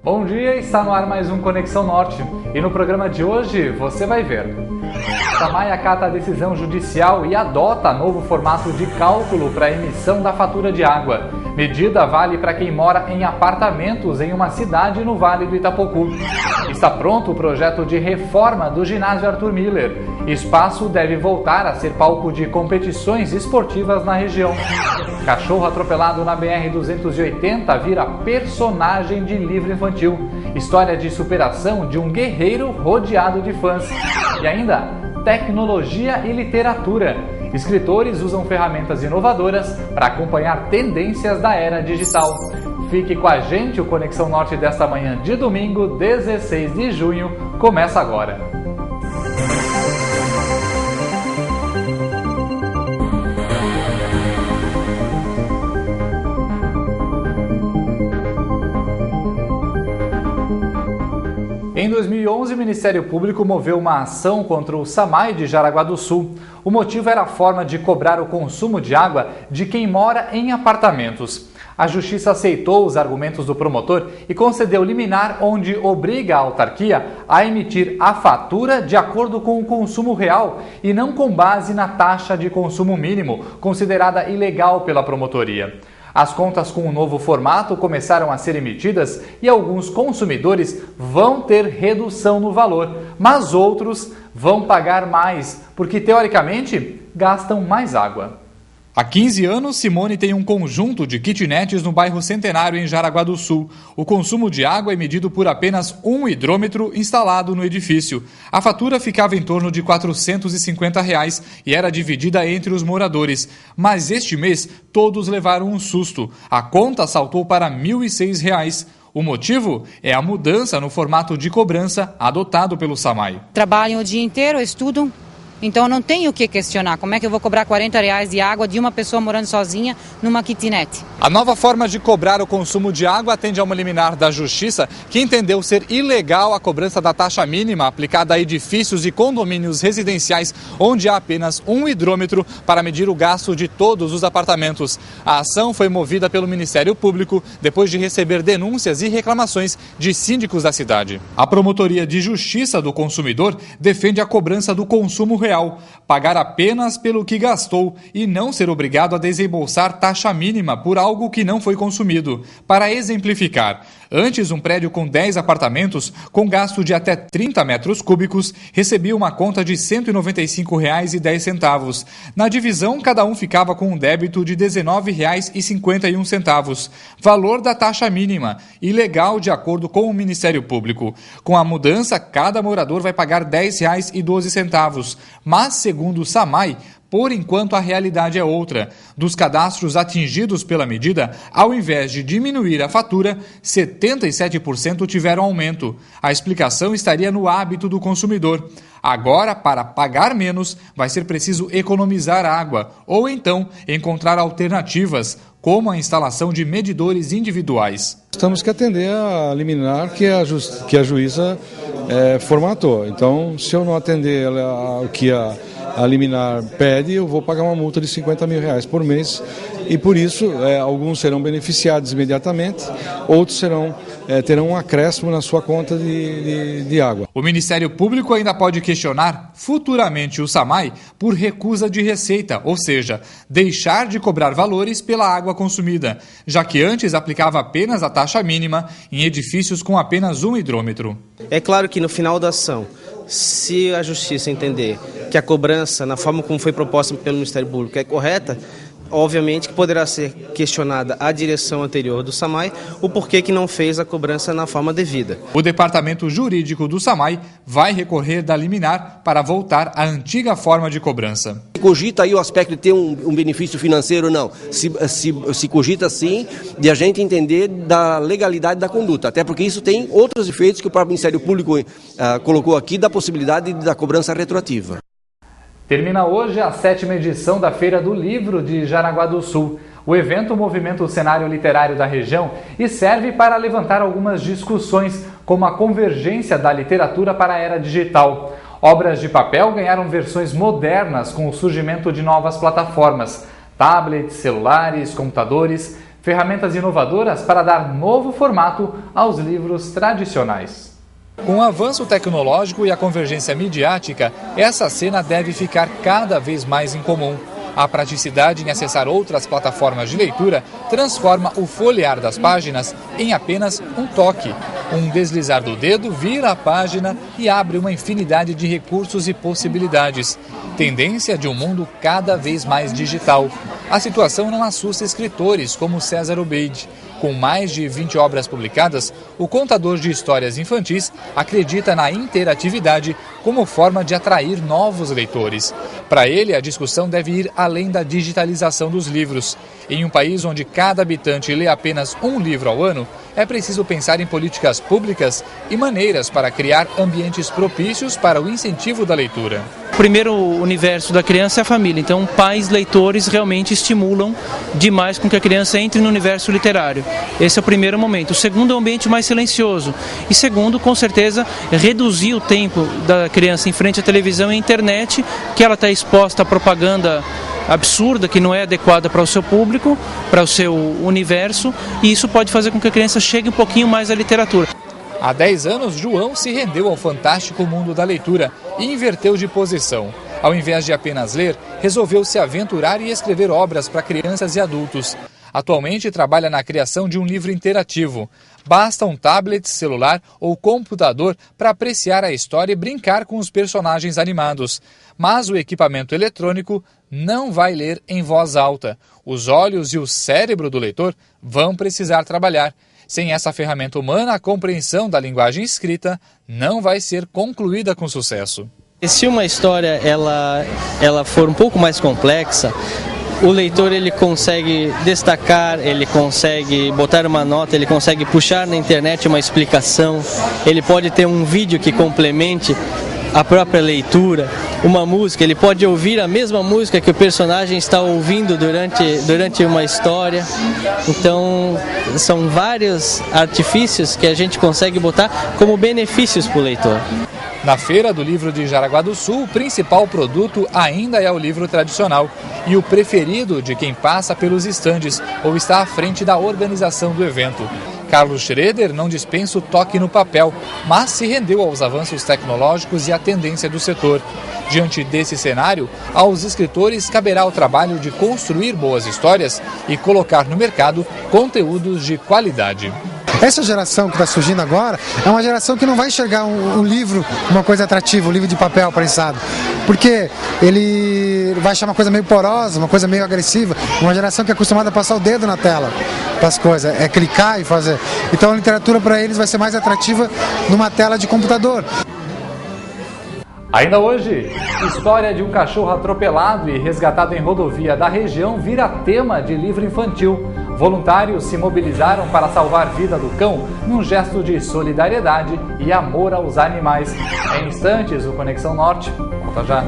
Bom dia, está no ar mais um Conexão Norte e no programa de hoje você vai ver. SAMAI acata a decisão judicial e adota novo formato de cálculo para a emissão da fatura de água. Medida vale para quem mora em apartamentos em uma cidade no Vale do Itapocu. Está pronto o projeto de reforma do ginásio Arthur Miller. Espaço deve voltar a ser palco de competições esportivas na região. Cachorro atropelado na BR-280 vira personagem de livro infantil. História de superação de um guerreiro rodeado de fãs. E ainda, tecnologia e literatura. Escritores usam ferramentas inovadoras para acompanhar tendências da era digital. Fique com a gente, o Conexão Norte desta manhã de domingo, 16 de junho, começa agora. Em 2011, o Ministério Público moveu uma ação contra o SAMAI de Jaraguá do Sul. O motivo era a forma de cobrar o consumo de água de quem mora em apartamentos. A Justiça aceitou os argumentos do promotor e concedeu liminar onde obriga a autarquia a emitir a fatura de acordo com o consumo real e não com base na taxa de consumo mínimo, considerada ilegal pela promotoria. As contas com o novo formato começaram a ser emitidas e alguns consumidores vão ter redução no valor, mas outros vão pagar mais, porque teoricamente gastam mais água. Há 15 anos, Simone tem um conjunto de kitnets no bairro Centenário, em Jaraguá do Sul. O consumo de água é medido por apenas um hidrômetro instalado no edifício. A fatura ficava em torno de R$ 450 e era dividida entre os moradores. Mas este mês, todos levaram um susto. A conta saltou para R$ 1.006. O motivo é a mudança no formato de cobrança adotado pelo SAMAI. Trabalham o dia inteiro, estudam. Então não tenho o que questionar. Como é que eu vou cobrar R$40 de água de uma pessoa morando sozinha numa kitnet? A nova forma de cobrar o consumo de água atende a uma liminar da Justiça que entendeu ser ilegal a cobrança da taxa mínima aplicada a edifícios e condomínios residenciais onde há apenas um hidrômetro para medir o gasto de todos os apartamentos. A ação foi movida pelo Ministério Público depois de receber denúncias e reclamações de síndicos da cidade. A Promotoria de Justiça do Consumidor defende a cobrança do consumo real, pagar apenas pelo que gastou e não ser obrigado a desembolsar taxa mínima por algo que não foi consumido. Para exemplificar, antes um prédio com 10 apartamentos, com gasto de até 30 metros cúbicos, recebia uma conta de R$ 195,10. Na divisão, cada um ficava com um débito de R$ 19,51, valor da taxa mínima, ilegal de acordo com o Ministério Público. Com a mudança, cada morador vai pagar R$ 10,12. Mas, segundo o SAMAI, por enquanto a realidade é outra. Dos cadastros atingidos pela medida, ao invés de diminuir a fatura, 77% tiveram aumento. A explicação estaria no hábito do consumidor. Agora, para pagar menos, vai ser preciso economizar água ou então encontrar alternativas, como a instalação de medidores individuais. Temos que atender a liminar que a juíza formatou. Então, se eu não atender o que a liminar pede, eu vou pagar uma multa de R$ 50 mil por mês. E por isso, alguns serão beneficiados imediatamente, outros terão um acréscimo na sua conta de água. O Ministério Público ainda pode questionar futuramente o SAMAI por recusa de receita, ou seja, deixar de cobrar valores pela água consumida, já que antes aplicava apenas a taxa mínima em edifícios com apenas um hidrômetro. É claro que no final da ação, se a Justiça entender que a cobrança, na forma como foi proposta pelo Ministério Público, é correta, obviamente que poderá ser questionada a direção anterior do SAMAI o porquê que não fez a cobrança na forma devida. O departamento jurídico do SAMAI vai recorrer da liminar para voltar à antiga forma de cobrança. Cogita aí o aspecto de ter um benefício financeiro, não. Se cogita sim de a gente entender da legalidade da conduta, até porque isso tem outros efeitos que o próprio Ministério Público colocou aqui da possibilidade da cobrança retroativa. Termina hoje a 7ª edição da Feira do Livro de Jaraguá do Sul. O evento movimenta o cenário literário da região e serve para levantar algumas discussões, como a convergência da literatura para a era digital. Obras de papel ganharam versões modernas com o surgimento de novas plataformas, tablets, celulares, computadores. ferramentas inovadoras para dar novo formato aos livros tradicionais. Com o avanço tecnológico e a convergência midiática, essa cena deve ficar cada vez mais incomum. A praticidade em acessar outras plataformas de leitura transforma o folhear das páginas em apenas um toque. Um deslizar do dedo vira a página e abre uma infinidade de recursos e possibilidades. Tendência de um mundo cada vez mais digital. A situação não assusta escritores como César Obeid. Com mais de 20 obras publicadas, o contador de histórias infantis acredita na interatividade como forma de atrair novos leitores. Para ele, a discussão deve ir além da digitalização dos livros. Em um país onde cada habitante lê apenas um livro ao ano, é preciso pensar em políticas públicas e maneiras para criar ambientes propícios para o incentivo da leitura. O primeiro universo da criança é a família, então pais leitores realmente estimulam demais com que a criança entre no universo literário. Esse é o primeiro momento. O segundo é um ambiente mais silencioso. E segundo, com certeza, reduzir o tempo da criança em frente à televisão e à internet, que ela está exposta à propaganda absurda, que não é adequada para o seu público, para o seu universo, e isso pode fazer com que a criança chegue um pouquinho mais à literatura. Há 10 anos, João se rendeu ao fantástico mundo da leitura e inverteu de posição. Ao invés de apenas ler, resolveu se aventurar e escrever obras para crianças e adultos. Atualmente trabalha na criação de um livro interativo. Basta um tablet, celular ou computador para apreciar a história e brincar com os personagens animados. Mas o equipamento eletrônico não vai ler em voz alta. Os olhos e o cérebro do leitor vão precisar trabalhar. Sem essa ferramenta humana, a compreensão da linguagem escrita não vai ser concluída com sucesso. Se uma história ela for um pouco mais complexa, o leitor ele consegue destacar, ele consegue botar uma nota, ele consegue puxar na internet uma explicação, ele pode ter um vídeo que complemente a própria leitura, uma música, ele pode ouvir a mesma música que o personagem está ouvindo durante uma história. Então, são vários artifícios que a gente consegue botar como benefícios para o leitor. Na Feira do Livro de Jaraguá do Sul, o principal produto ainda é o livro tradicional e o preferido de quem passa pelos estandes ou está à frente da organização do evento. Carlos Schroeder não dispensa o toque no papel, mas se rendeu aos avanços tecnológicos e à tendência do setor. Diante desse cenário, aos escritores caberá o trabalho de construir boas histórias e colocar no mercado conteúdos de qualidade. Essa geração que está surgindo agora é uma geração que não vai enxergar um livro, uma coisa atrativa, um livro de papel prensado, porque ele vai achar uma coisa meio porosa, uma coisa meio agressiva, uma geração que é acostumada a passar o dedo na tela para as coisas, é clicar e fazer. Então a literatura para eles vai ser mais atrativa numa tela de computador. Ainda hoje, história de um cachorro atropelado e resgatado em rodovia da região vira tema de livro infantil. Voluntários se mobilizaram para salvar a vida do cão num gesto de solidariedade e amor aos animais. Em instantes, o Conexão Norte. Volta já.